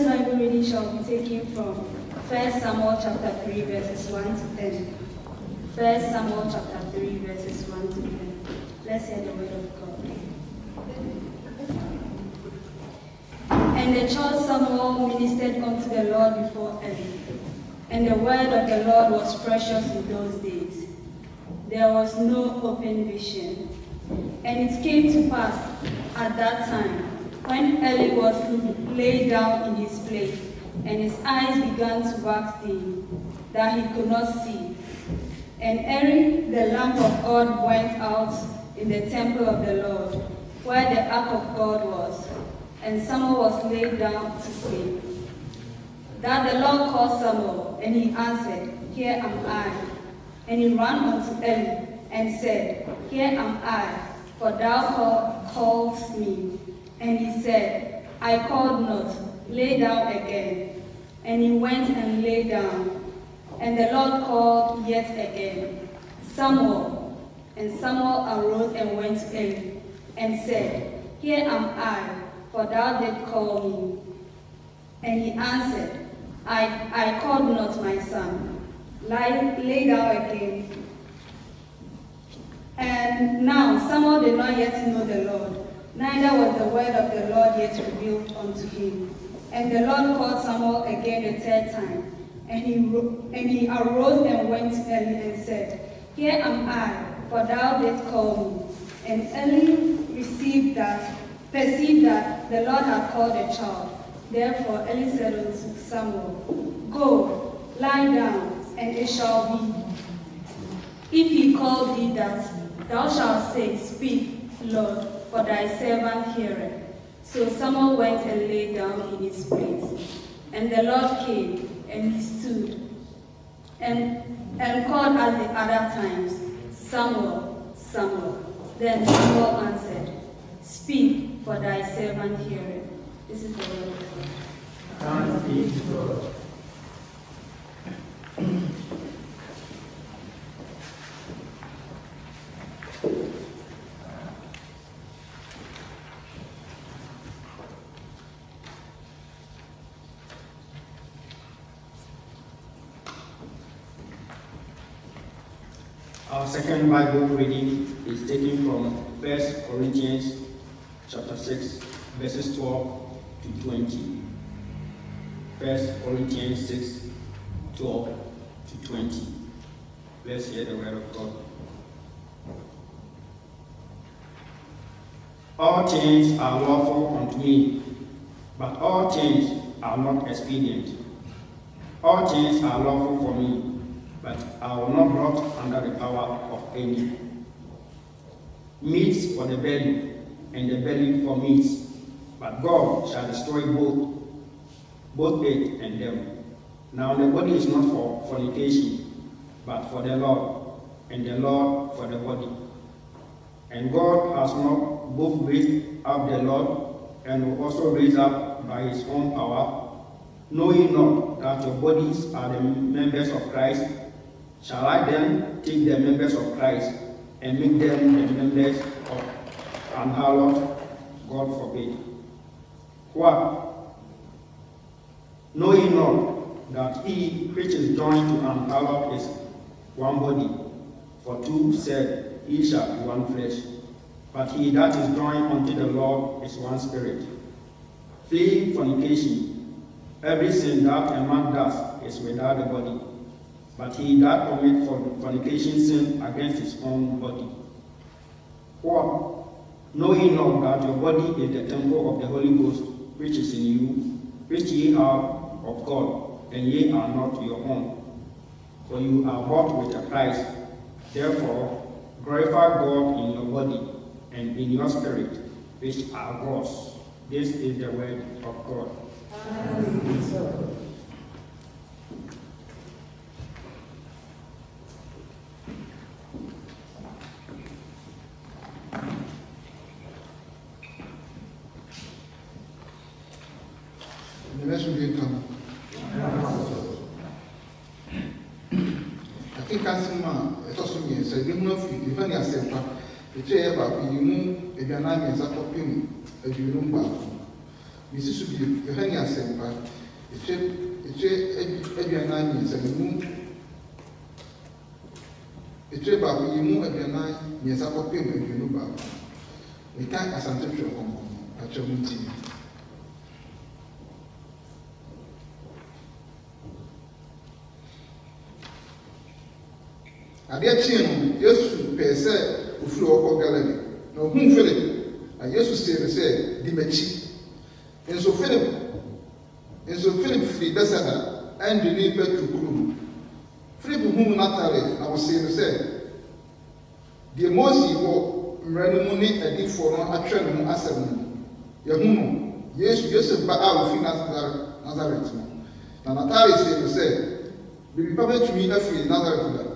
today's Bible reading shall be taken from 1 Samuel chapter 3 verses 1 to 10. 1 Samuel chapter 3 verses 1 to 10. Let's hear the word of God. And the child Samuel ministered unto the Lord before Eli. And the word of the Lord was precious in those days. There was no open vision. And it came to pass at that time, when Eli was laid down in his place, and his eyes began to wax dim, that he could not see. And Eli, the lamp of God, went out in the temple of the Lord, where the ark of God was, and Samuel was laid down to sleep. That the Lord called Samuel, and he answered, Here am I. And he ran unto Eli, and said, Here am I, for thou callest me. And he said, I called not, lay down again. And he went and lay down. And the Lord called yet again, Samuel. And Samuel arose and went to Eli, and said, Here am I, for thou didst call me. And he answered, I called not, my son. Lay down again. And now Samuel did not yet know the Lord, neither was the word of the Lord yet revealed unto him. And the Lord called Samuel again the third time. And he arose and went to Eli and said, Here am I, for thou didst call me. And Eli perceived that the Lord had called the child. Therefore Eli said unto Samuel, Go, lie down, and it shall be, if he call thee that, thou shalt say, Speak, Lord, for thy servant heareth. So Samuel went and lay down in his place. And the Lord came, and he stood, and called as the other times, Samuel, Samuel. Then Samuel answered, Speak, for thy servant heareth. This is the word of God. Thanks be to God. Our second Bible reading is taken from 1 Corinthians chapter 6, verses 12 to 20. 1 Corinthians 6, 12 to 20. Let's hear the word of God. All things are lawful unto me, but all things are not expedient. All things are lawful for me, but I will not brought under the power of any. Meats for the belly, and the belly for meats, but God shall destroy both it and them. Now the body is not for fornication, but for the Lord, and the Lord for the body. And God has not both raised up the Lord, and will also raise up by his own power. Know ye not that your bodies are the members of Christ? Shall I then take the members of Christ and make them the members of an harlot? God forbid. What? Know ye not that he which is joined to an harlot is one body? For two said, He shall be one flesh. But he that is joined unto the Lord is one spirit. Flee fornication. Every sin that a man does is without the body. But he that commits fornication sin against his own body. What? Know ye not that your body is the temple of the Holy Ghost, which is in you, which ye have of God, and ye are not your own? For you are bought with a price. Therefore, glorify God in your body and in your spirit, which are God's. This is the word of God. Amen. The next will be come. I think I see my Tosumi said, You know, if any assembly, the chair about you, if you're not as a copy, if you know, Mrs. Subi, your honey as a part. It's a 9 years and moon. A trip back when you move at your 9 years up payment, you know about. We can't as a trip at your meeting. I get you, yes, per se, who flew over gallery. No, whom Philip, I used to say, Dimechi. And so Philip free Bessada and the neighbor to crew. Philip whom Natalie, I was saying, the most evil money a deep for a trend as a moon. Yahuno, yes, Joseph Baal of Nazareth. Now Natalie said, be public to me a free Nazareth.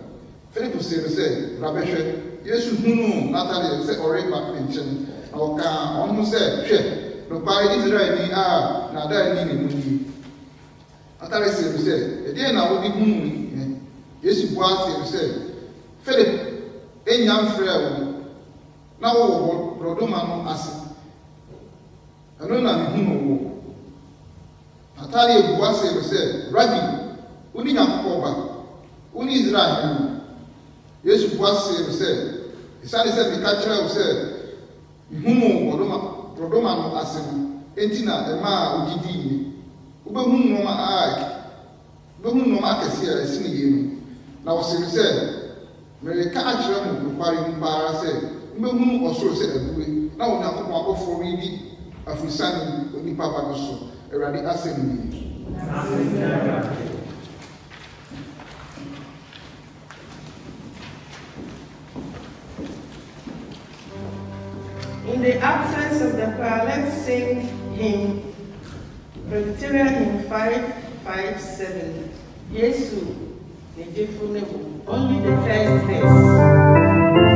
Philip said, Rabeshe, yes, who Natalie said, or a back pension, or almost said, no by Israel, now that I need. Natalie said, again, I will be moon. Yes, you was said, Philip, a young friend, now Rodomano acid. I don't know who. Natalie was said, Rabbi, who did not over, who is right. Yes, was said, the son said, the catcher said, whom Rodomano acid, Entina, the ma Ugidi, whom no eye, whom no market here, I see him. Now, said, Mary catcher, requiring para said, whom also said, now not for me, a free son, only Papa also, a radi assembly. In the absence of the choir, let's sing hymn, Presbyterian hymn 557. Yesu, the Jefunebo, only the first verse.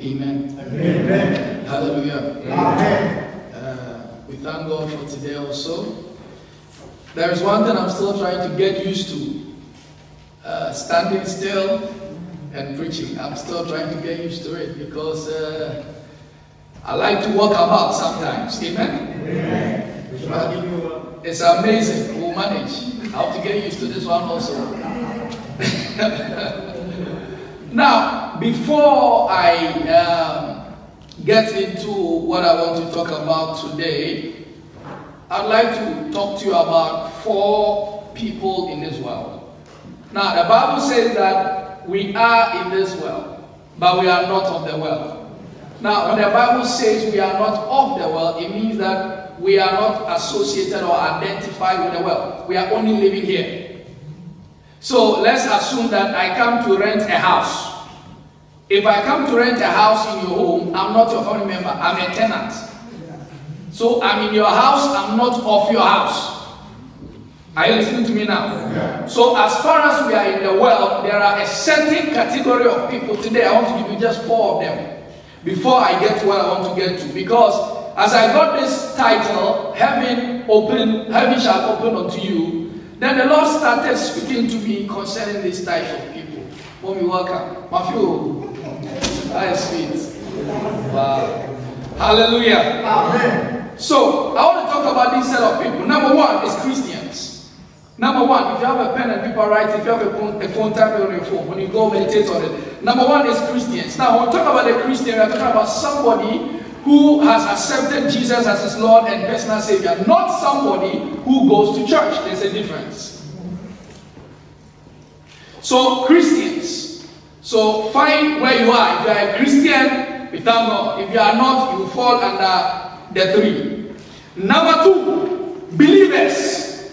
Amen. Amen. Hallelujah. Amen. We thank God for today also. There is one thing I'm still trying to get used to. Standing still and preaching. I'm still trying to get used to it because I like to walk about sometimes. Amen. Amen. It's amazing. We'll manage. I have to get used to this one also. Now, before I get into what I want to talk about today, I'd like to talk to you about 4 people in this world. Now, the Bible says that we are in this world, but we are not of the world. Now, when the Bible says we are not of the world, it means that we are not associated or identified with the world. We are only living here. So let's assume that I come to rent a house. If I come to rent a house in your home, I'm not your family member, I'm a tenant. So I'm in your house, I'm not of your house. Are you listening to me now? Yeah. So as far as we are in the world, there are a certain category of people today. I want to give you just 4 of them before I get to what I want to get to. Because as I got this title, heaven shall open unto you, then the Lord started speaking to me concerning this type of people. Mommy, welcome. Mafio. That is sweet. Wow. Hallelujah. Amen. So, I want to talk about this set of people. Number one is Christians. Number one, if you have a pen and paper, write. If you have a phone, type it on your phone. When you go meditate on it. Number one is Christians. Now, when we talk about a Christian, we are talking about somebody who has accepted Jesus as his Lord and personal Savior. Not somebody who goes to church. There's a difference. So, Christians. So, find where you are. If you are a Christian, we thank God. If you are not, you fall under the three. Number two, believers.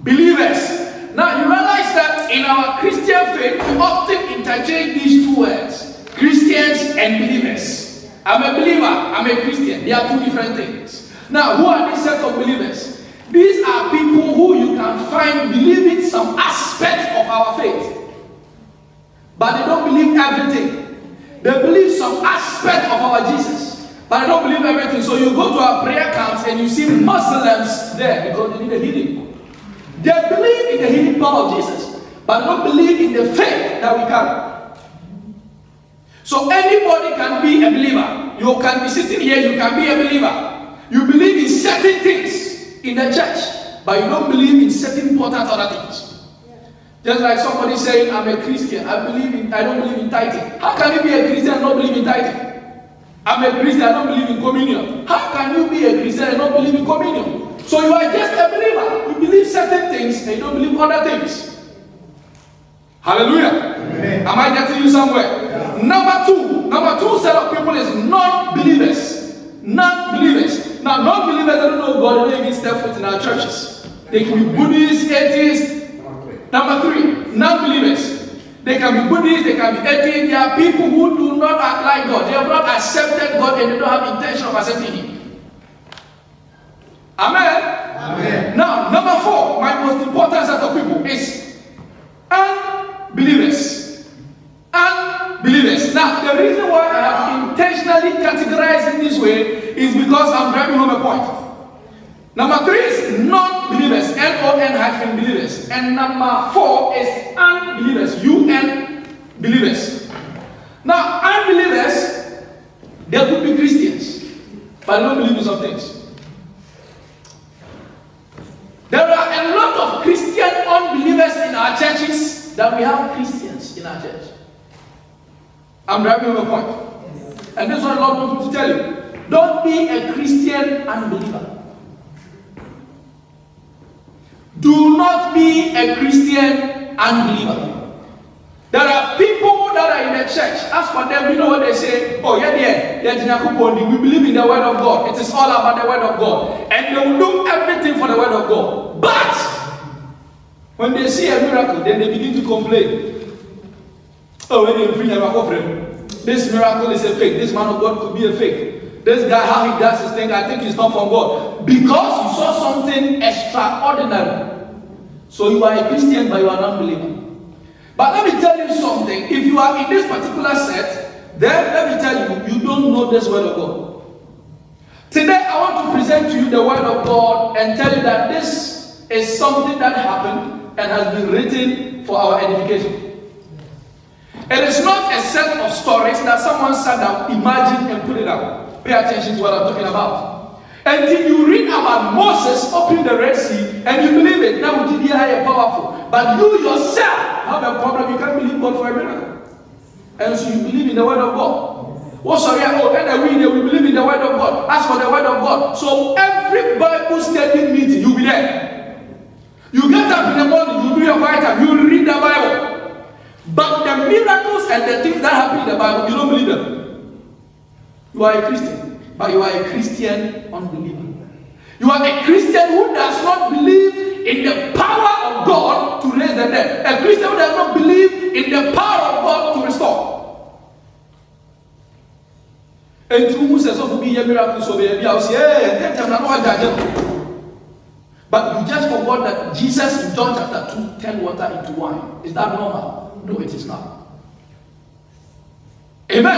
Believers. Now, you realize that in our Christian faith, we often interchange these two words, Christians and believers. I'm a believer, I'm a Christian. They are two different things. Now, who are these set of believers? These are people who you can find believing some aspect of our faith. But they don't believe everything. They believe some aspect of our Jesus. But they don't believe everything. So you go to our prayer camps and you see Muslims there because they need a healing. They believe in the healing power of Jesus. But they don't believe in the faith that we carry. So anybody can be a believer. You can be sitting here, you can be a believer. You believe in certain things in the church, but you don't believe in certain important other things. Just like somebody saying, I'm a Christian, I don't believe in tithing. How can you be a Christian and not believe in tithing? I'm a Christian, I don't believe in communion. How can you be a Christian and not believe in communion? So you are just a believer. You believe certain things and you don't believe other things. Hallelujah. Amen. Am I getting you somewhere? Yeah. Number two set of people is non-believers. Non-believers. Now, non-believers, they don't know God, they don't even step foot in our churches. They can be Buddhists, atheists. Number three, non-believers. They can be Buddhists, they can be atheists. There are people who do not act like God. They have not accepted God and they don't have intention of accepting Him. Amen? Amen. Now, number four, my most important set of people is unbelievers. Unbelievers. Now, the reason why I have intentionally categorized in this way is because I'm driving home a point. Number three is non-believers, N-O-N-believers. And number four is unbelievers, U-N-believers. Now, unbelievers, they could be Christians, but they don't believe in some things. There are a lot of Christian unbelievers in our churches that we have Christians in our church. I'm driving home a point. And this is what a lot of people to tell you. Don't be a Christian unbeliever. Do not be a Christian unbeliever. There are people that are in the church. As for them, you know what they say? Oh, we believe in the word of God. It is all about the word of God. And they will do everything for the word of God. But when they see a miracle, then they begin to complain. Oh, this miracle is a fake. This man of God could be a fake. This guy, how he does his thing, I think it's not from God. Because you saw something extraordinary. So you are a Christian, but you are an unbeliever. But let me tell you something. If you are in this particular set, then let me tell you, you don't know this word of God. Today, I want to present to you the word of God and tell you that this is something that happened and has been written for our edification. It is not a set of stories that someone sat down, imagined, and put it out. Pay attention to what I'm talking about. Until you read about Moses opening the Red Sea and you believe it, that would be higher powerful. But you yourself have a problem. You can't believe God for a miracle. And so you believe in the word of God. Oh, sorry, we believe in the word of God. As for the word of God. So every Bible study meeting, you'll be there. You get up in the morning, you do your quiet time, you read the Bible. But the miracles and the things that happen in the Bible, you don't believe them. You are a Christian, but you are a Christian unbeliever. You are a Christian who does not believe in the power of God to raise the dead. A Christian who does not believe in the power of God to restore. And who says, "Oh, be a miracle, so be a but you just forgot that Jesus in John chapter 2 turned water into wine. Is that normal? No, it is not. Amen.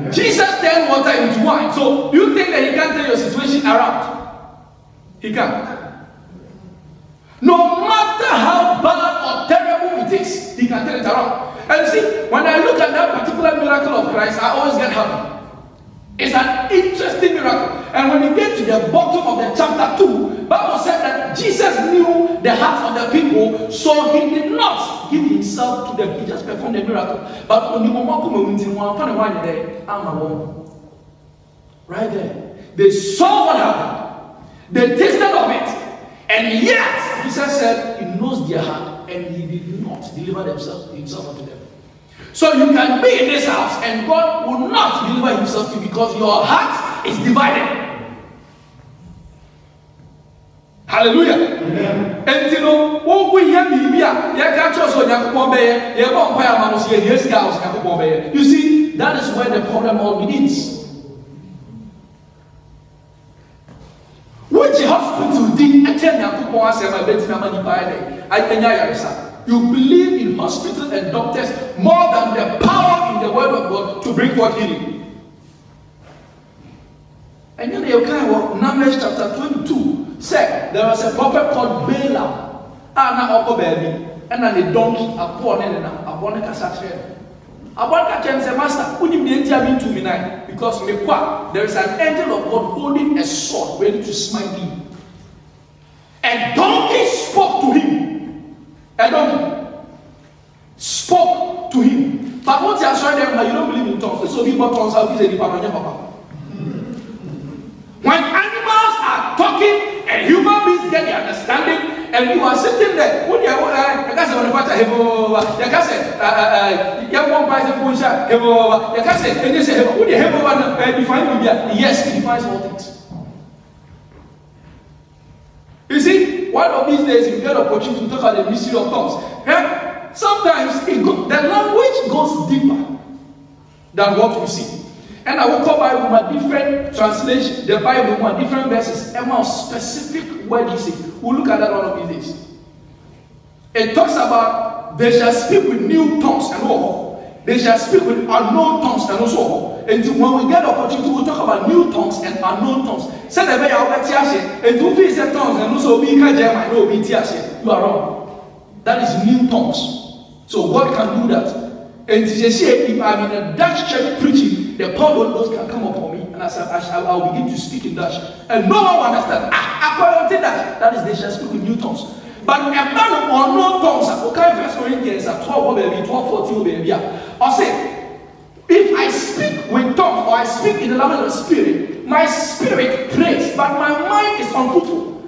Yeah. Jesus turned water into wine. So you think that he can't turn your situation around? He can. No matter how bad or terrible it is, he can turn it around. And see, when I look at that particular miracle of Christ, I always get happy. It's an interesting miracle. And when you get to the bottom of the chapter 2, Bible said that Jesus knew the hearts of the people, so he did not give himself to them. He just performed the miracle. But when you right there, they saw what happened. They tasted of it. And yet, Jesus said he knows their heart, and he did not deliver himself unto them. So you can be in this house and God will not deliver himself to you because your heart is divided. Hallelujah. And you know, you see, that is where the problem all begins. Which hospital did you believe in hospitals and doctors more than the power in the word of God to bring forth healing. And then you kind of Numbers chapter 22 said there was a prophet called Balaam, and then the donkey upon it and upon the cassette. Upon the say, Master, would you be to me now? Because there is an angel of God holding a sword ready to smite you. A donkey spoke to him. A donkey spoke to him. But what you are showing them, you don't believe in tongues. So people tongues are busy. When animals are talking and human beings get the understanding, and you are sitting there, what you are, I can't say, you can't say, you won't buy the push, you can't say, and you say, what you have define Libya? Yes, he defines all things. You see, one of these days you get an opportunity to talk about the mystery of tongues. Yeah? Sometimes the language goes deeper than what we see. And I will come by with my different translation, the Bible with my different verses, and my specific word you see. We'll look at that one of these days. It talks about they shall speak with new tongues and all. They shall speak with unknown tongues and also. And when we get the opportunity, we'll talk about new tongues and unknown tongues. Say the way I will and to be said tongues and also be German, no be you are wrong. That is new tongues. So God can do that. And they say, if I'm in a Dutch church preaching, the power of God can come upon me, and I will begin to speak in Dutch, and no one will understand. According to that, that is they shall speak with new tongues. But a man of unknown tongues, okay, 1 Corinthians 12:14, baby. I say, if I speak with tongues or I speak in the language of the spirit, my spirit prays, but my mind is unfruitful.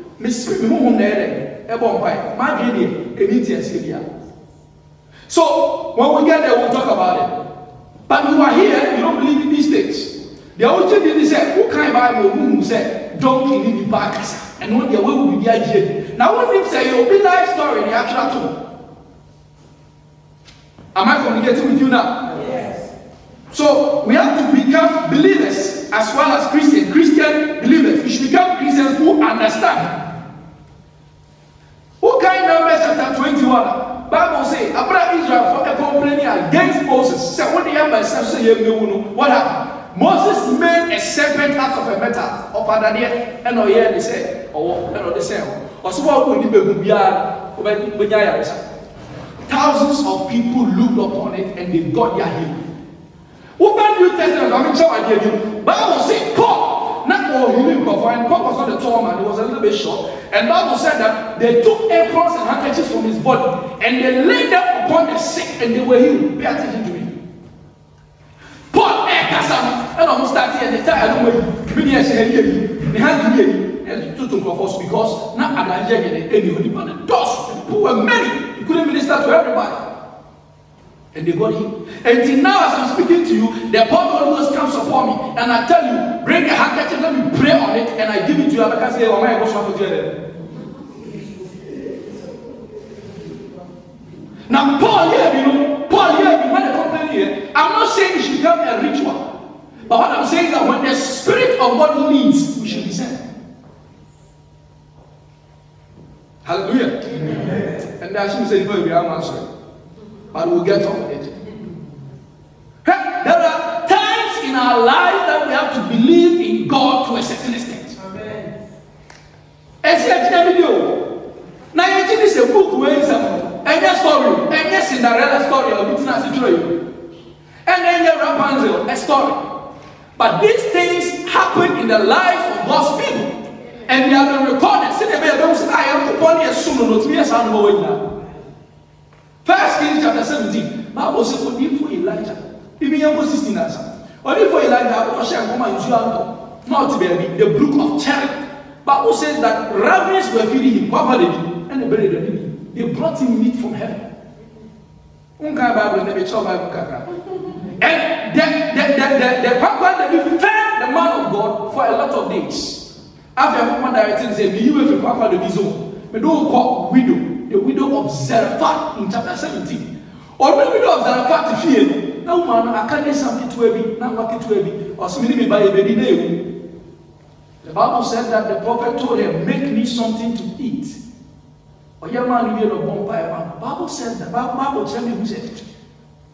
So when we get there, we'll talk about it. But you are here, you don't believe in these things. The only thing they say, who can't buy who said, don't kill me back, and when the way will be here. Now, when they say you'll be life story, the actual too. Am I communicating with you now? Yes. So we have to become believers as well as Christian believers. We should become Christians who understand. Who can Numbers chapter 21? Bible says, Abraham Israel for complaining against Moses. Say, what the young man say, what happened? Moses made a serpent out of a metal of Adania, and they say, they say, thousands of people looked upon it and they got their healing. What about New Testament? I mean, so I gave you. Bible says, Paul, not all healing provided. Paul was not a tall man, he was a little bit short. And Bible said that they took aprons and handkerchiefs from his body and they laid them upon the sick and they were healed. Pay attention to me. Paul, and almost started and they started because now people were many, you couldn't minister to everybody. And they got healed. Until now, as I'm speaking to you, the power of God comes upon me, and I tell you, bring a handkerchief, let me pray on it, and I give it to you. I say, oh my God, now, Paul here, you want to complain here. I'm not saying it should become a ritual, but what I'm saying is that when the Spirit of God leads, we should listen. Hallelujah. Amen. And I should say, no, we are answering. But we'll get on with it. There are times in our lives that we have to believe in God to a certain extent. Amen. Now, you think it's a book where it's a story, and yes, Cinderella story, or business But these things happen in the life of God's people. And they have been recorded. First Kings chapter 17. Bible says, only for Elijah. Even your 16 answer. Only for Elijah, not the brook of Cherith. Bible says that ravens were feeding him. And they buried him. They brought him meat from heaven. And the papa fed the man of God for a lot of days. After a woman directed said, "You will be papa the bizo." But don't call widow, the widow of Zarephath in chapter 17. Or the widow of Zarephath to fear. Now, man, I can't do something to every, not what to every, or something by a baby. The Bible said that the prophet told him, "Make me something to eat." Or your man, you know, the Bible said that. Bible tell me who said,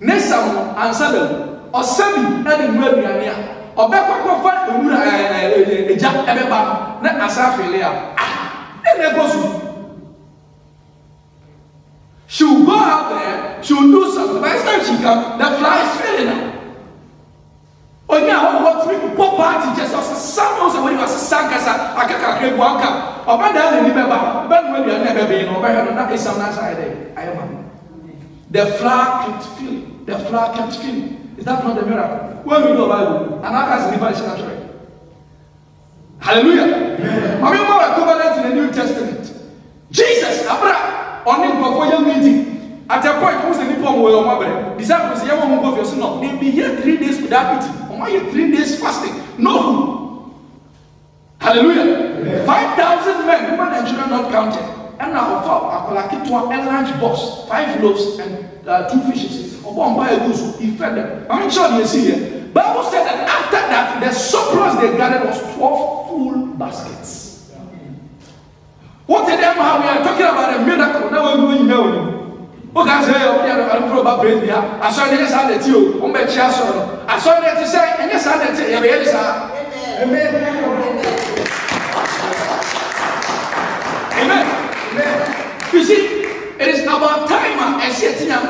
"Nesam answer them, or send me, and in where we are near." Or back what fight the Jack Ebeba, not as I feel here. And they go. She will go out there, she will do something. By the time she comes, the fly is failing her. Oh, yeah, what we pop party just as a son when you was a sankasa, I can't create one cup. Or by the end, remember, but when you are never being over here, that is some nice idea. I am. The flower kept filling. The flower kept filling. Is that not a miracle? When we know Bible, and I can see the natural. Hallelujah. I mean, more equivalent in the New Testament. Jesus, Abraham, on him before your meeting. At a point, who's the people who are my disciples? They won't go for no. They'll be here 3 days without eating. Or why 3 days fasting? No food. Hallelujah. 5,000 men, women and children not counted. And now, I collected to a large box, 5 loaves and 2 fishes. He fed them. I'm sure you see it. Bible said that after that, the surplus they gathered was 12 full baskets. What did them how we are talking about a miracle? Now we know. What can I say? I'm about bread. I saw the yes, I let you. I saw that to say, and yes, I let you. Amen. Amen. You see, it is about time and setting up.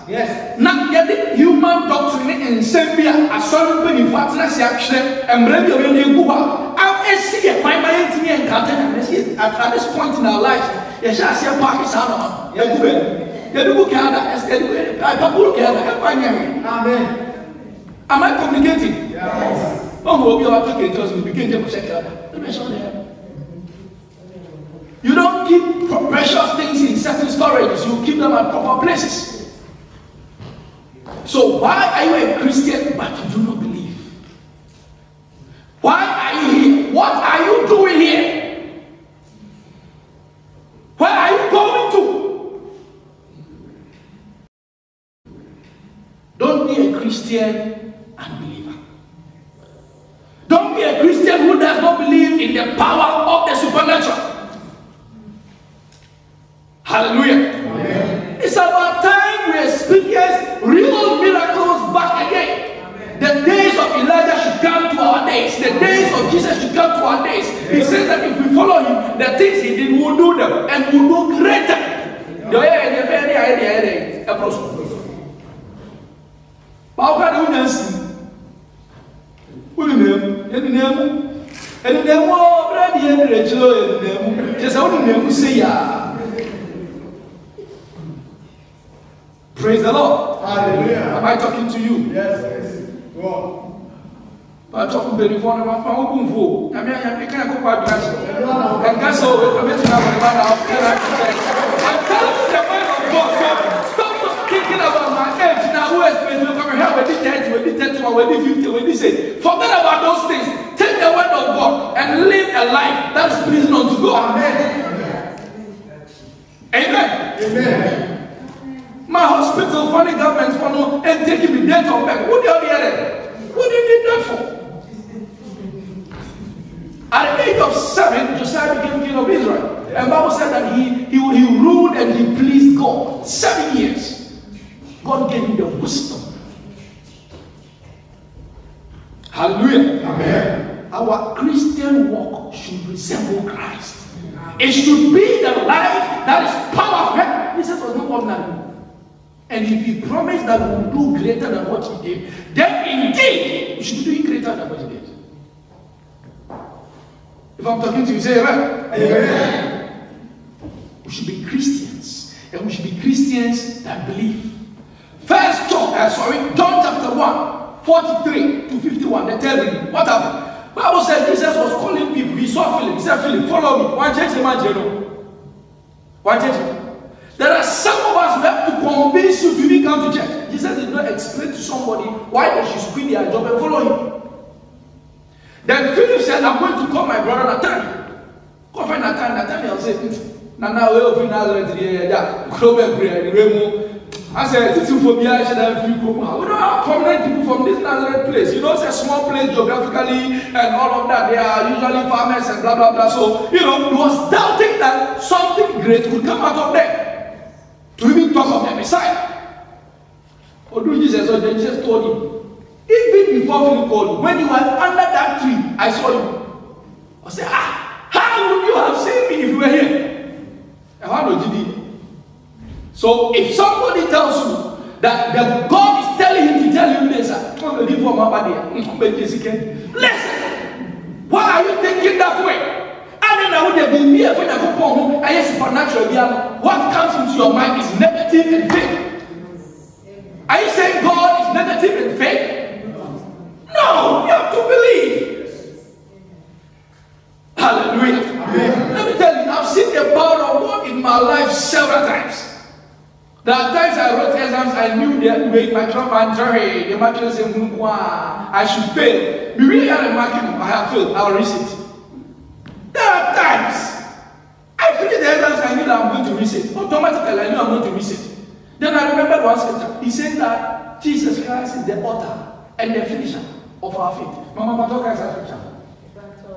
Yes. Not yet the human doctrine in Zambia, a son in fatness action, and bring your name go out. I see a primary and at this point in our lives, yes, I see a Pakistan. Amen. Am I communicating? Yes. Oh, we are talking to us, we begin to check out. You don't keep precious things in certain storages, you keep them at proper places. So why are you a Christian but you do not believe? Why are you here? What are you doing here? Where are you going to? Don't be a Christian unbeliever. Don't be a Christian who does not believe in the power of the supernatural. Hallelujah. Amen. It's about time we experience real miracles back again. Amen. The days of Elijah should come to our days. The days of Jesus should come to our days. Amen. He says that if we follow him, the things he did, we'll do them. And we'll do greater. How can you answer? What do you name? And the name of Brady and Rachel, just how do you say, praise the Lord. Hallelujah. Am I talking to you? Yes. Go on. I'm talking to the phone. I'm going to I can't go quite dressed. And guess what? I'm telling you the mind of God. Stop thinking about my age. Now, who is going to come here? When 30, when 31, when 50, when say, forget about those things. Take the word of God and live a life that is pleasing unto God. Amen. Amen. Amen. My hospital, funny government for no and taking me death of back. What do you hear? What did you need that for? At the age of 7, Josiah became king of Israel. And Bible said that he ruled and he pleased God. 7 years. God gave him the wisdom. Hallelujah. Amen. Our Christian walk should resemble Christ. It should be the life that is powerful. Jesus was not ordinary. And if he promised that we will do greater than what he did, then indeed we should be doing greater than what he did. If I'm talking to you, say amen. Amen. We should be Christians, and we should be Christians that believe. John chapter 1, 43 to 51, the third reading. What happened? Bible said Jesus was calling people. He saw Philip. He said, Philip, follow me. One church, one church. There are some of us who have to convince you to even come to church. Jesus did not explain to somebody why they should quit their job and follow him. Then Philip said, I'm going to call my brother Nathaniel. Go find Nathaniel. Nathaniel said, Nana, we open Nazareth here. I said, this is for me. I should have few people. We don't have prominent people from this Nazareth place. You know, it's a small place geographically and all of that. They are usually farmers and blah, blah, blah. So, you know, he was doubting that something great would come out of them to even talk of the Messiah. Or do Jesus? So then Jesus told him, even before Philip called you, when you were under that tree, I saw you. I said, how would you have seen me if you were here? And how did you do? So if somebody tells you that the God is telling him to tell you this, listen, why are you thinking that way? And then I would have been here when I go home. I am supernatural. What comes into your mind is negative and fake. Are you saying God is negative and fake? No, you have to believe. Hallelujah. Amen. Let me tell you, I've seen the power of God in my life several times. There are times I wrote exams, I knew that my club and the marking said, I should fail. We really had a marking, I have failed, I will reset. There are times I finished the exams, I knew that I'm going to reset. Automatically, I knew I'm going to reset. Then I remembered one scripture. He said that Jesus Christ is the author and the finisher of our faith. Mama, Matoka is a scripture.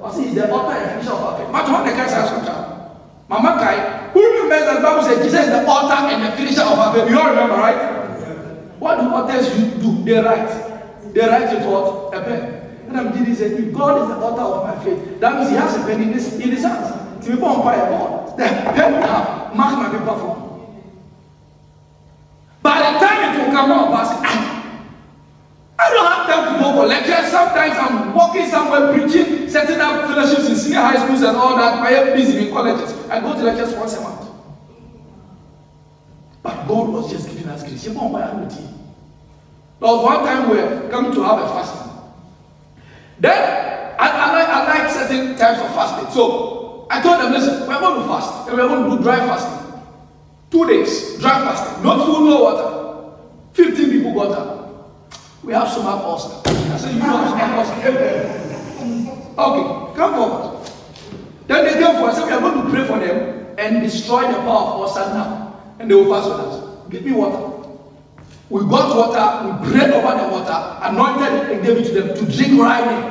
I say he's the author and finisher of our faith. Matoka is a scripture. Mama Kai, who remembers that the Bible says Jesus is the author and the finisher of our faith? You all remember, right? What do authors do? They write. They write it what? A pen. And I'm Jesus said, if God is the author of my faith, that means he has a pen in his hands. To be born by a God. The pen will have mark my paper for me. By the time it will come out, I don't have time to go for lectures. Sometimes I'm walking somewhere preaching, setting up fellowships in senior high schools and all that. I am busy in colleges. I go to lectures once a month. But God was just giving us grace. There was one time we were coming to have a fasting. Then I like certain types of fasting. So I told them, listen, we're going to fast. And we're going to do dry fasting. 2 days, dry fasting. No food, no water. 15 people got up. We have stomach ulcer. I said, you have stomach ulcer. Okay, come forward. Then they came forward. I said, we are going to pray for them and destroy the power of ulcer now. And they will fast with us. Give me water. We got water, we prayed over the water, anointed it and gave it to them to drink right there.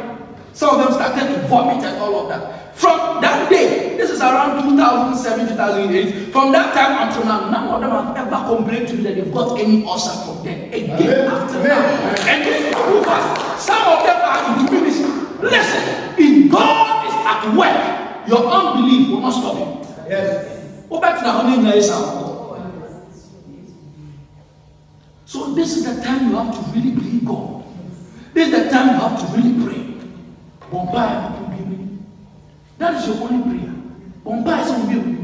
Some of them started to vomit and all of that. From that day, this is around 2007, 2008, from that time until now, none of them have ever complained to me that they've got any ulcer from them again after now. And these people fast, some of them are into ministry. Listen, if God is at work, your unbelief will not stop him. Yes. So this is the time you have to really believe God. This is the time you have to really pray. That is your only prayer.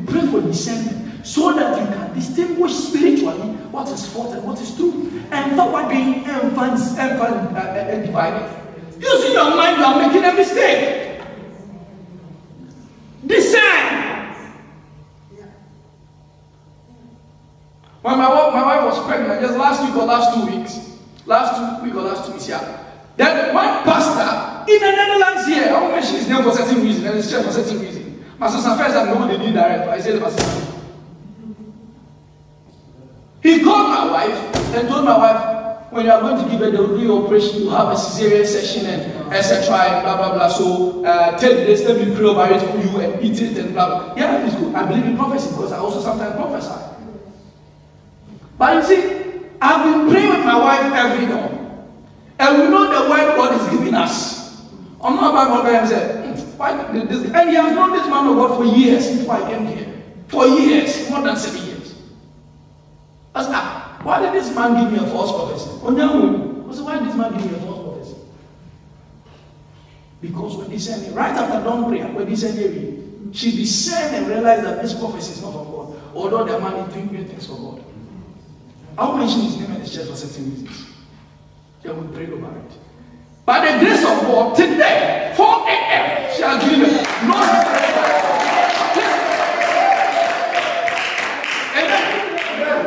Pray for discernment so that you can distinguish spiritually what is false and what is true. And forward being divided. Using your mind, you are making a mistake. Discern. When my wife was pregnant, just last week or last 2 weeks, yeah. Then one pastor in the Netherlands here, I won't mention his name for certain reason, and his church for certain reason. My sister first, I know they did direct, but I said my sister. He called my wife and told my wife, when you are going to give birth, they will do your operation, you have a cesarean section and etc. and blah blah blah. So tell me, let me pray over it for you and eat it and blah blah. Yeah, that is good. I believe in prophecy because I also sometimes prophesy. But you see, I've been praying with my wife every day. And we know the word God is giving us. I'm not about my and said, and he has known this man of God for years before I came here. For years, more than 7 years. Why did this man give me a false prophecy? I said, why did this man give me a false prophecy? Because we're discerning. Right after dawn prayer, we're discerning. She discerned and realized that this prophecy is not from God. Although the man is doing great things for God. I won't mention his name and his church for certain reasons. Then we prayed over it. By the grace of God, today, 4 a.m., she has given me no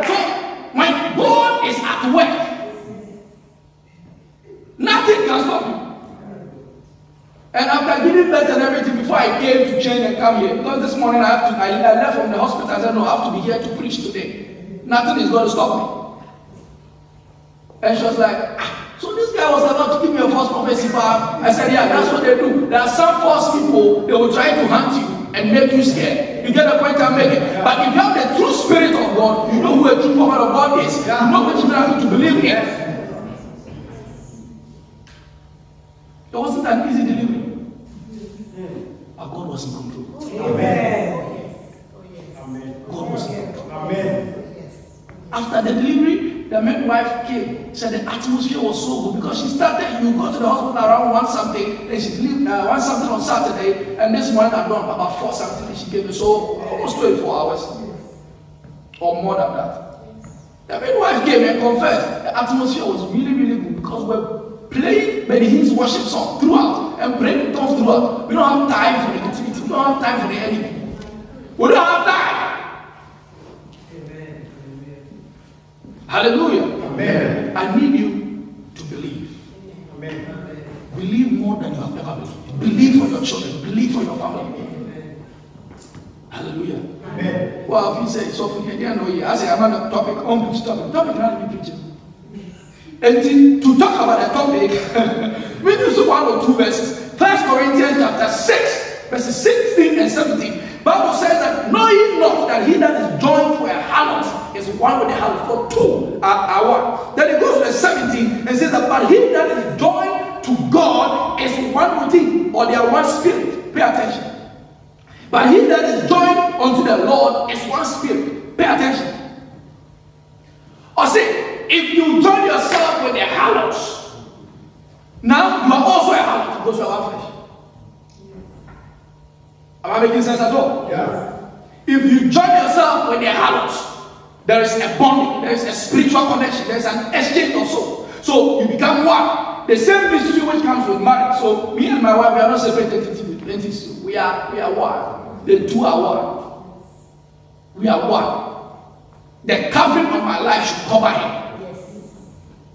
so, when God is at work, nothing can stop you. And after giving birth and everything, before I came to change and come here, because this morning I left from the hospital, I said, no, I have to be here to preach today. Nothing is going to stop me. And she was like, so this guy was about to give me a false prophecy. I said, yeah, that's what they do. There are some false people, they will try to hunt you and make you scared. You get the point I'm making. But if you have the true spirit of God, you know who a true prophet of God is. You know what you have to believe in. It wasn't an easy delivery. But God was in control. Amen. God was in control. Amen. After the delivery, the midwife came, said the atmosphere was so good because she started, you go to the hospital around 1 something, and she leave 1 something on Saturday, and this morning at dawn about 4 something, and she gave me so almost 24 hours or more than that. The midwife came and confessed the atmosphere was really, really good because we're playing many hymns worship song throughout and praying tongues throughout. We don't have time for negativity, we don't have time for the enemy. We don't have time. Hallelujah. Amen. I need you to believe. Amen. Believe more than you have ever believed. Believe for your children. Believe for your family. Amen. Hallelujah. Amen. Well, if you say so, for you know, I say I'm on a topic. On which topic? Topic not be preaching. And to talk about a topic, we use 1 or 2 verses. 1 Corinthians chapter 6, verses 16 and 17. Bible says that know ye not that he that is joined to a harlot is one with the harlot, for 2 are 1. Then it goes to the 17 and says that but he that is joined to God is one with him, or they are one spirit. Pay attention. But he that is joined unto the Lord is one spirit. Pay attention. Or say, if you join yourself with the harlots, now you are also a harlot because you are one flesh. Am I making sense at all? Yeah. If you join yourself with the harlots, there is a bonding, there is a spiritual connection, there is an exchange of soul. So you become one. The same mystery which comes with marriage. So me and my wife, we are not separate entities. We are one. The 2 are 1. We are one. The covering of my life should cover him. Yes.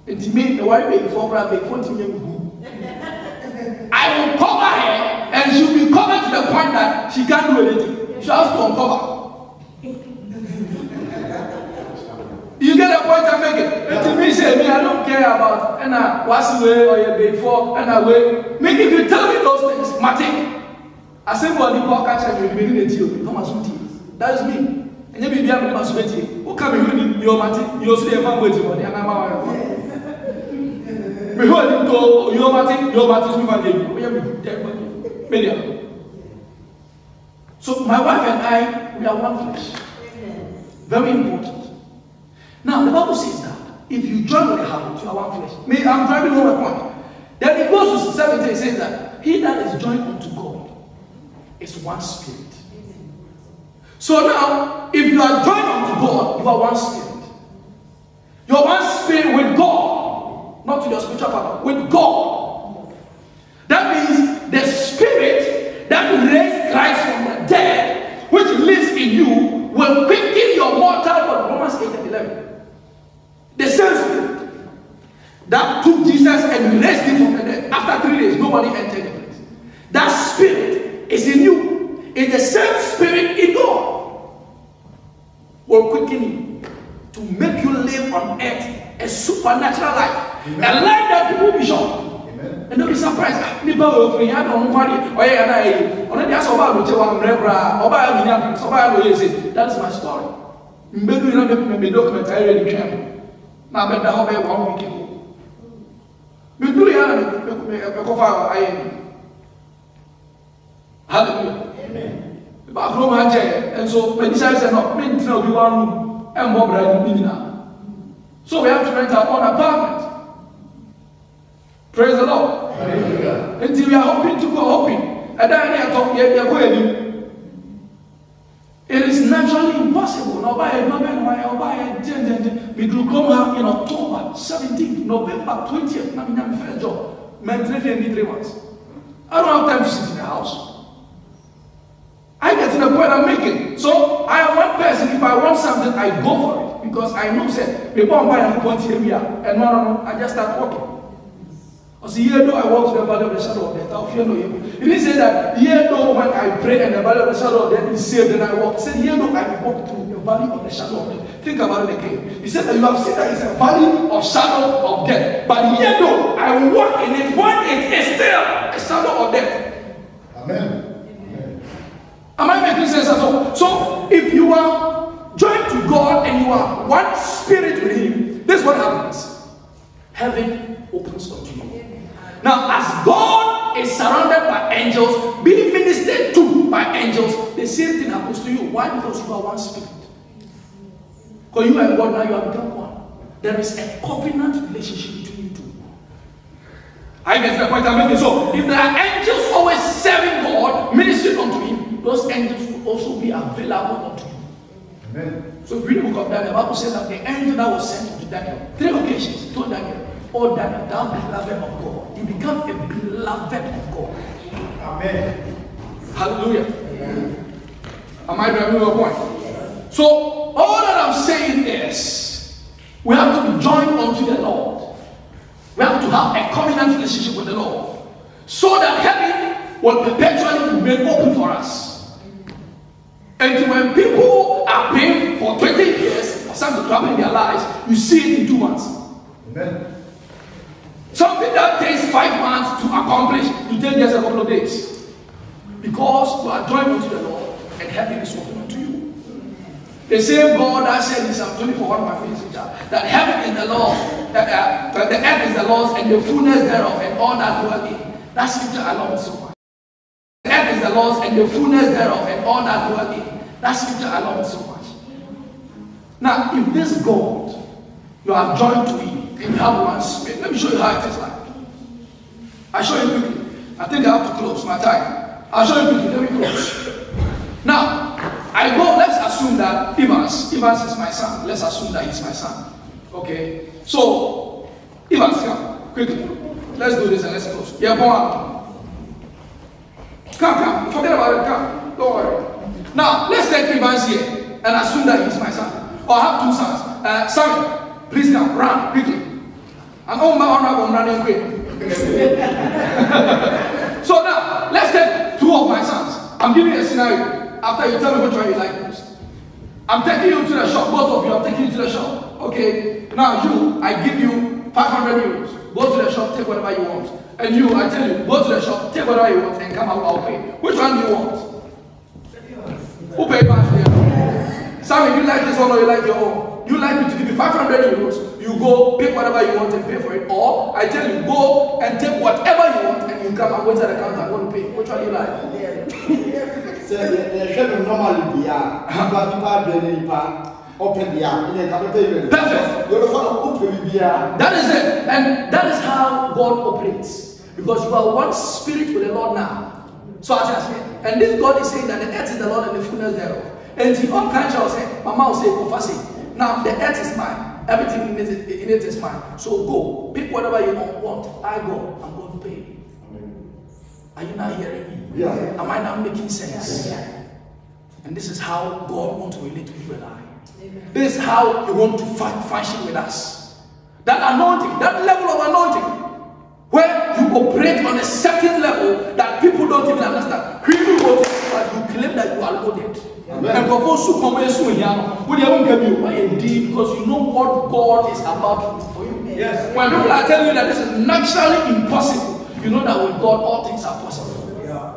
It means the wife before I will cover her. And she'll be covered to the point that she can't do anything. She has to uncover. You get the point I'm making? To me, say me, I don't care about what's the way or your before and I wait. Maybe if you tell me those things, Martin, I say, well, the poor catcher will be in the tea. Come on, sweetie. That is me. And then be able to sweetie. Who can be winning your Martin? You also have one waiting on the other. Behold, your Martin, so my wife and I, we are one flesh. Very important. Now the Bible says that if you join with the harlot, you are one flesh. I'm driving home a point. Then it goes to 17, it says that he that is joined unto God is one spirit. So now, if you are joined unto God, you are one spirit. You are one spirit with God, not to your spiritual father, with God. That means the spirit that raised Christ from the dead, which lives in you, will quicken your mortal body. Romans 8 and 11. The same spirit that took Jesus and raised him from the dead. After 3 days, nobody entered the place. That spirit is in you. It's the same spirit in God. Will quicken you to make you live on earth a supernatural life. Amen. A life that people will be shocked. Amen. And they'll be surprised. That is my story. Now, I bet the whole 1 week ago. We do hallelujah. Amen. Back home, and so when he says, "No, men, no, you are and more bride." So we have to rent our own apartment. Praise the Lord. Hallelujah. Until we are hoping to go hoping. And then it is naturally impossible. In October 17th, November 20th, I'm first job. Mentally 3 months. I don't have time to sit in the house. I get to the point I'm making. So I am one person. If I want something, I go for it. Because I know that before I'm buying a quantity and no, I just start walking. I say, yeah, though I walk to the valley of the shadow of death, I'll fear no evil. It didn't say that, yeah, though when I pray and the valley of the shadow of death is saved, then I walk. It said, yeah, though I walk through the valley of the shadow of death. Think about it again. He said that you have seen that it's a valley of shadow of death. But yeah, though I walk in it when it is still a shadow of death. Amen. Am I making sense at all? So if you are joined to God and you are one spirit with Him, this is what happens. Heaven opens unto you. Now, as God is surrounded by angels, being ministered to by angels, the same thing happens to you. Why? Because you are one spirit. Because you and God now you have become one. There is a covenant relationship between you two. I get the point I'm making. So, if there are angels always serving God, ministering unto Him, those angels will also be available unto you. Amen. So, if you read the book of Daniel, the Bible says that the angel that was sent to Daniel, 3 occasions, told Daniel, "Oh, Daniel, thou beloved of God." You become a beloved of God. Amen. Hallelujah. Amen. Am I driving your point? So, all that I'm saying is, we have to be joined unto the Lord. We have to have a covenant relationship with the Lord, so that heaven will perpetually remain open for us. And when people are paying for 20 years for something to happen in their lives, you see it in 2 months. Amen. Something that takes 5 months to accomplish, you take just a couple of days. Because you are joined unto the Lord, and heaven is open unto you. The same God that said in Psalm 24, one of my favorite scriptures, that heaven is the Lord, that the earth is the Lord's, and the fullness thereof, and all that dwell in. That scripture I love it so much. The earth is the Lord's, and the fullness thereof, and all that dwell in. That scripture I love it so much. Now, if this God, you are joined to Him, and you have one spirit. Let me show you how it is like. I'll show you quickly. I think I have to close my time. I'll show you quickly. Let me close. Now, I go, let's assume that Evans is my son. Let's assume that he's my son. Okay? So, Evans, come. Quickly. Let's do this and let's close. Yeah, go on. Come. Forget about it. Come. Don't worry. Now, let's take Evans here and assume that he's my son. Or I have 2 sons. Sammy, please come. Run quickly. I'm running quick. So now, let's take 2 of my sons. I'm giving you a scenario. After you tell me which one you like most. I'm taking you to the shop. Both of you, I'm taking you to the shop. Okay? Now you, I give you 500 euros. Go to the shop, take whatever you want. And you, I tell you, go to the shop, take whatever you want, and come out, I'll pay. Which one do you want? Who paid back there? Sammy, you like this one or you like your own? You like me to give you 500 euros, you go pick whatever you want and pay for it, or I tell you go and take whatever you want and you come and wait at the counter and go to pay. Which one do you like? Perfect. That is it. And that is how God operates. Because you are one spirit with the Lord now. So as I said, and this God is saying that the earth is the Lord and the fullness thereof. And the all kinds of say, Mama will say, Kofasi. Now the earth is mine. Everything in it is mine. So go, pick whatever you want. I go, I'm going to pay. Are you not hearing me? Yeah. Am I not making sense? Yeah. And this is how God wants to relate with you and I. Amen. This is how He wants to function with us. That anointing, that level of anointing, where you operate on a certain level that people don't even understand. People will but you claim that you are loaded. Amen. And because you know what God is about to do for you. Yes. When people are telling you that this is naturally impossible, you know that with God all things are possible. Yeah.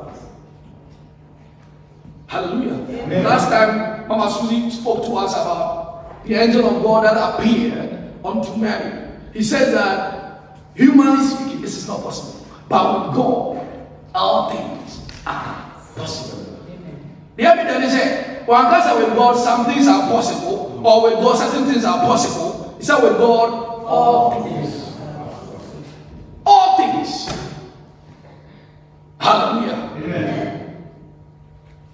Hallelujah. Amen. Last time Mama Susie spoke to us about the angel of God that appeared unto Mary. He said that humanly speaking, this is not possible. But with God, all things are possible. The evidence is here. When with God, some things are possible, or with God, certain things are possible. said with God, all things. All things. Hallelujah. Amen.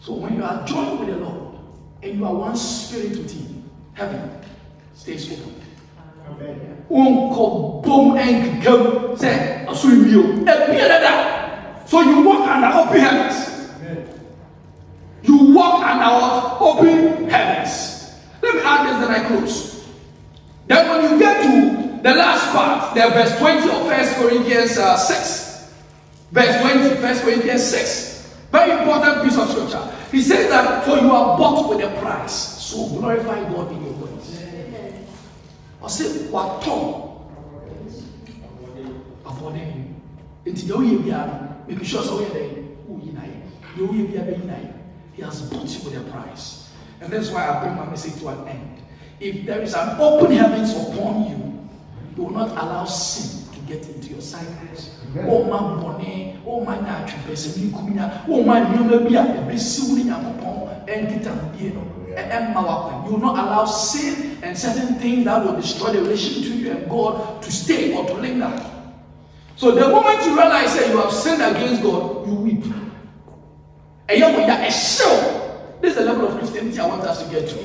So when you are joined with the Lord and you are one spirit with Him, heaven stays open. Amen. So you walk under open heavens. Amen. You walk under what? Open heavens. Let me add this, then I close. Then when you get to the last part, the verse 20 of 1 Corinthians 6. Verse 20, 1 Corinthians 6. Very important piece of scripture. He says that, for you are bought with a price. So glorify God in your ways. I say, what tongue? Avoid him. Until you make sure so He has bought you with a price. And that's why I bring my message to an end. If there is an open heavens upon you, you will not allow sin to get into your cycles. Oh my money, oh my natural person, oh my you will not allow sin and certain things that will destroy the relationship between you and God to stay or to linger. So the moment you realize that you have sinned against God, you weep. And you are a show. This is the level of Christianity I want us to get to.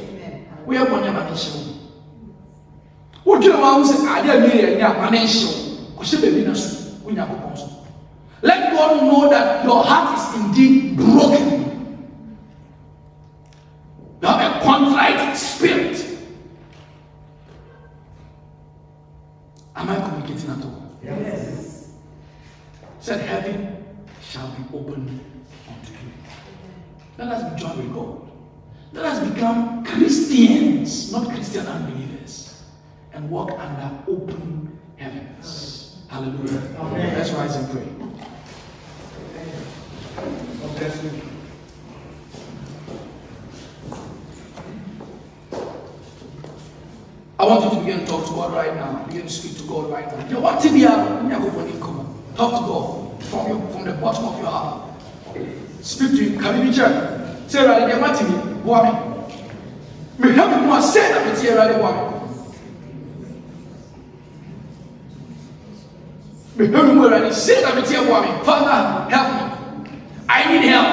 We are one man show. What do you want to say? I didn't man show. Let God know that your heart is indeed broken. You have a contrite spirit. Am I communicating at all? Yes. Said heaven shall be opened unto you. Let us be joined with God. Let us become Christians, not Christian unbelievers, and walk under open heavens. Hallelujah. Amen. Let's rise and pray. God bless you. I want you to begin to talk to God right now. Begin to speak to God right now. You want to be talk to God from the bottom of your heart. Speak to Him. Can you be church? Say, "Rally, they want me. Boy, me help me more. Say that me say, Rally, boy. Me help me more. Rally, say that me say, boy. Father, help me. I need help.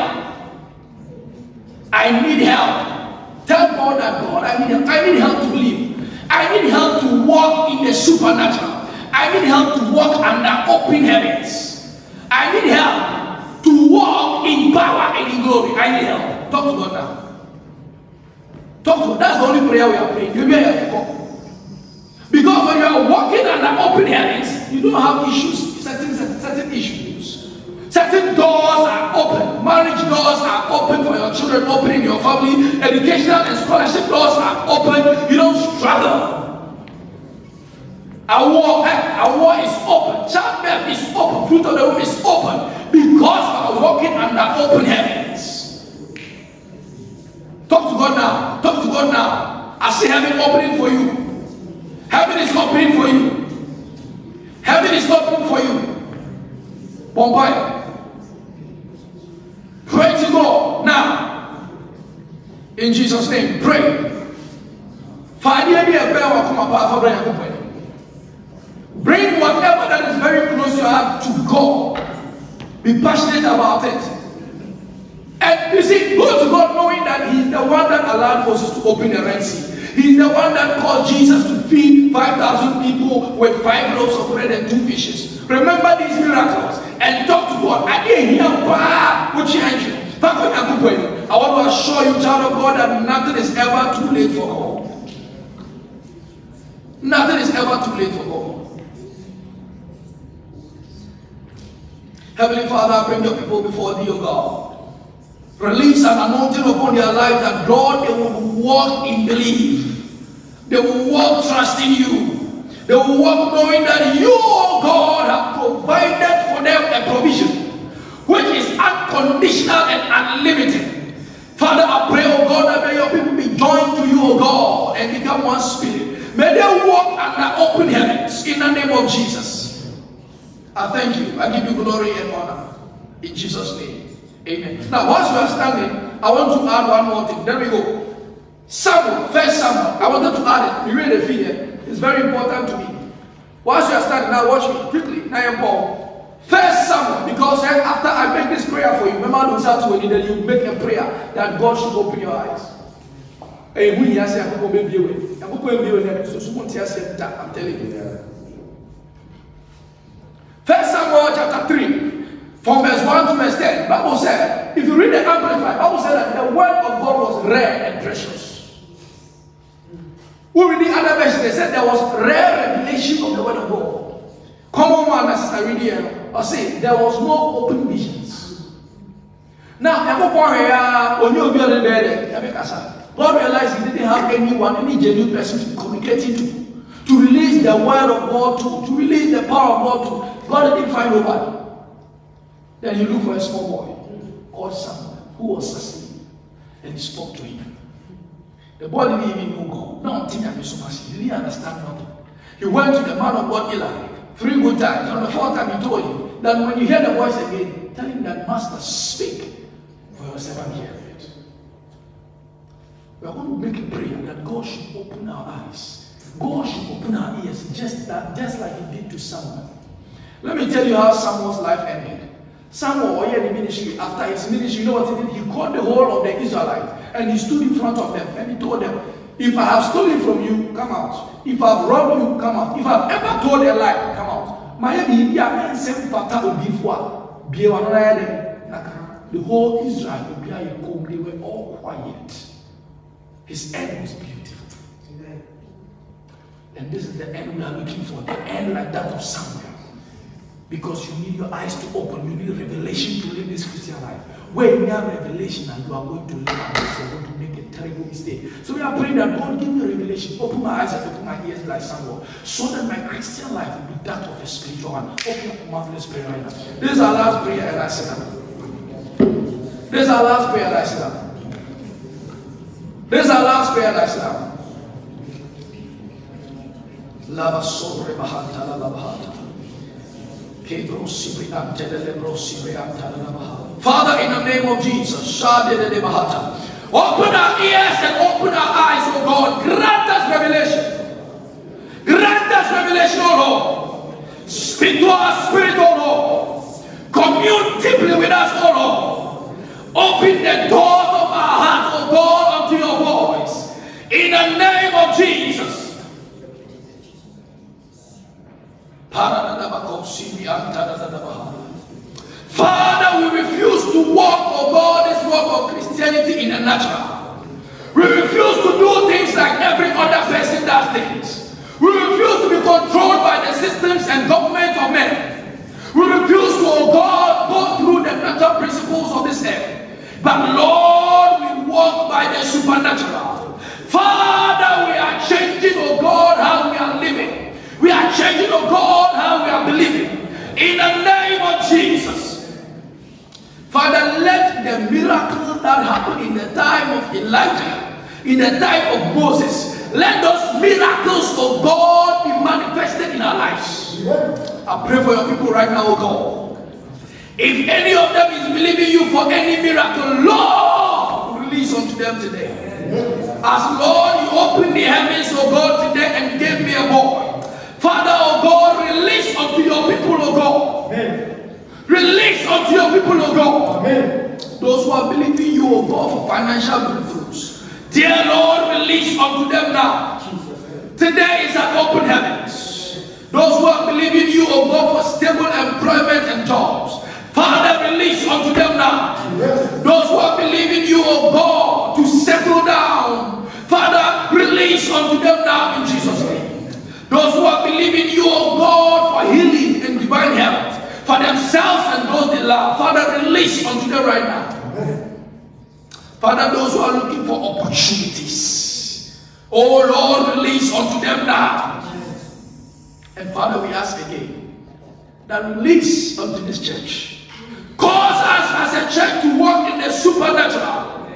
I need help. Tell God that God, I need help. I need help to live. I need help to walk in the supernatural. I need help to walk under open heavens. I need help to walk in power and in glory. I need help. Talk to God now. Talk to God. That's the only prayer we are praying. You may have to go. Because when you are walking under open heavens, you don't have issues, certain issues. Certain doors are open. Marriage doors are open for your children, open in your family. Educational and scholarship doors are open. You don't struggle. Our war is open. Childbirth is open. Fruit of the womb is open. Because we are walking under open heavens. Talk to God now. Talk to God now. I see heaven opening for you. Heaven is opening for you. Heaven is opening for you. Bombay. Pray to God now. In Jesus' name, pray. Bring whatever that is very close to your heart to God. Be passionate about it. And you see, go to God knowing that He's the one that allowed Moses to open the Red Sea. He's the one that called Jesus to feed 5,000 people with 5 loaves of bread and 2 fishes. Remember these miracles and talk to God. I didn't hear what you answered. I want to assure you, child of God, that nothing is ever too late for God. Nothing is ever too late for God. Heavenly Father, I bring your people before thee, O God. Release an anointing upon their lives that, Lord, they will walk in belief. They will walk trusting you. They will walk knowing that you, O God, have provided for them a provision which is unconditional and unlimited. Father, I pray, O God, that may your people be joined to you, O God, and become one spirit. May they walk under open heavens in the name of Jesus. I thank you. I give you glory and honor. In Jesus' name. Amen. Now, once we are standing, I want to add one more thing. There we go. Samuel, 1 Samuel. I wanted to add it. We read the video. It's very important to me. Whilst you are standing now, watch me quickly. Now you're Paul. First Samuel, because after I make this prayer for you, remember those out when you make a prayer that God should open your eyes. Hey, we are saying, I'm telling you. First Samuel chapter 3, from verse 1 to verse 10, Bible said, if you read the Amplified, Bible said that the word of God was rare and precious. We read the other version, they said there was rare revelation of the word of God. Common one, as I read here, I say there was no open visions. Now, God realized he didn't have anyone, any genuine person to communicate to release the word of God to release the power of God to. God didn't find nobody. Then he looked for a small boy called Samuel, who was asleep, and he spoke to him. The boy didn't even know God. He didn't understand nothing. He went to the man of God, Eli, 3 good times. On the 4th time, he told him that when you hear the voice again, tell him that Master, speak, for your servant hear it. We are going to make a prayer that God should open our eyes. God should open our ears, just like he did to Samuel. Let me tell you how Samuel's life ended. Samuel, the ministry, after his ministry, you know what he did? He called the whole of the Israelites and he stood in front of them and he told them, if I have stolen from you, come out. If I have robbed you, come out. If I have ever told a lie, come out. The whole Israel, they were all quiet. His end was beautiful. And this is the end we are looking for, the end like that of Samuel. Because you need your eyes to open, you need revelation to live this Christian life. When you have revelation and you are going to live and you are going to make a terrible mistake. So we are praying that God give me revelation, open my eyes and open my ears like Samuel, so that my Christian life will be that of a spiritual one. Open up your mouth, let's pray right now. This is our last prayer and I sit down. This is our last prayer and I sit down. This is our last prayer and I sit down. Lava sobre bahata la bahata. Father, in the name of Jesus, open our ears and open our eyes, oh God. Grant us revelation. Grant us revelation, oh Lord. Speak to our spirit, oh Lord. Commune deeply with us, oh Lord. Open the doors of our hearts, oh God, unto your voice. In the name of Jesus. Father, we refuse to walk, oh God, this walk of Christianity in the natural. We refuse to do things like every other person does things. We refuse to be controlled by the systems and government of men. We refuse to, oh God, go through the natural principles of this earth. But Lord, we walk by the supernatural. Father, we are changing, oh God, how we are living. We are changing, oh God, how we are believing. In the name of Jesus. Father, let the miracles that happened in the time of Elijah, in the time of Moses, let those miracles, oh God, be manifested in our lives. I pray for your people right now, oh God. If any of them is believing you for any miracle, Lord, release unto them today. As Lord, you open the heavens, oh God, today and gave me a boy. Father, oh God, release unto your people, oh God. Amen. Release unto your people, oh God. Amen. Those who are believing you, oh God, for financial breakthroughs. Dear Lord, release unto them now. Today is an open heavens. Those who are believing you, oh God, for stable employment and jobs. Father, release unto them now. Those who are believing you, oh God, to settle down. Father, release unto them now in Jesus' name. Those who are believing you, oh God, for healing and divine health, for themselves and those they love. Father, release unto them right now. Father, those who are looking for opportunities, oh Lord, release unto them now. And Father, we ask again, that release unto this church. Cause us as a church to walk in the supernatural.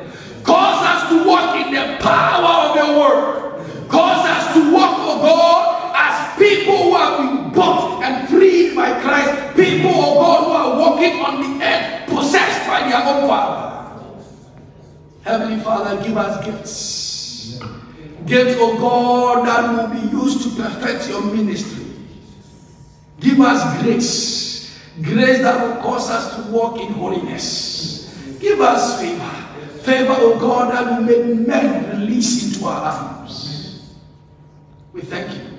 Cause us to walk in the power of your word. Cause us to walk, oh God, as people who have been bought and freed by Christ, people, oh God, who are walking on the earth, possessed by their own Father. Heavenly Father, give us gifts. Gifts, oh God, that will be used to perfect your ministry. Give us grace. Grace that will cause us to walk in holiness. Give us favor. Favor, oh God, that will make men release into our arms. We thank you.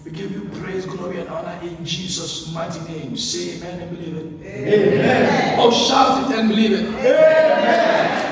We give you praise, glory, and honor in Jesus' mighty name. Say amen and believe it. Amen. Oh, shout it and believe it. Amen.